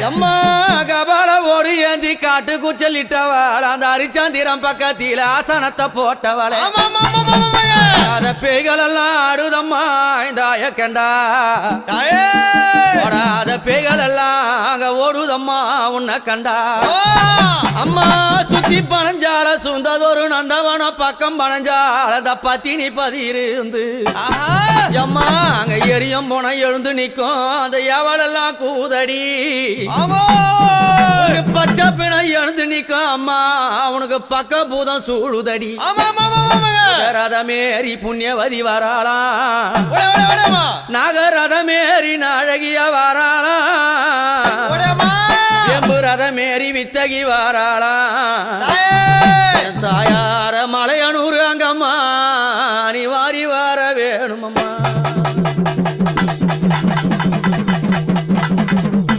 அம்மா கபால ஓடு ஏந்தி காட்டு குச்சலிட்டவாள் அந்த அரிச்சந்திரம் பக்கத்தில ஆசனத்தை போட்டவள அத பேய்கள் எல்லாம் ஆடுதம்மா இந்த அயக்கண்டா ஓடாத பேய்கள் எல்லாம் அங்க ஓடுதம்மா உன்னை கண்டா அம்மா சுத்தி பனஞ்சால சுந்ததொரு நந்தவன பக்கம் பனஞ்சால அந்த பத்தினி பதியிருந்து அம்மா அங்க எரியும் போன எழுந்து நிக்கும் அந்த எவளெல்லாம் கூதடி பச்சை பிணை எழுந்து நிக்கும் அம்மா அவனுக்கு பக்க பூதம் சூழுதடி ரதமேறி புண்ணியவதி வராளாம் நாகரதமேறி நாழகிய வராளாம் எம்பு ரதமேறி வித்தகி வராளாம் தாயார மலையனூர்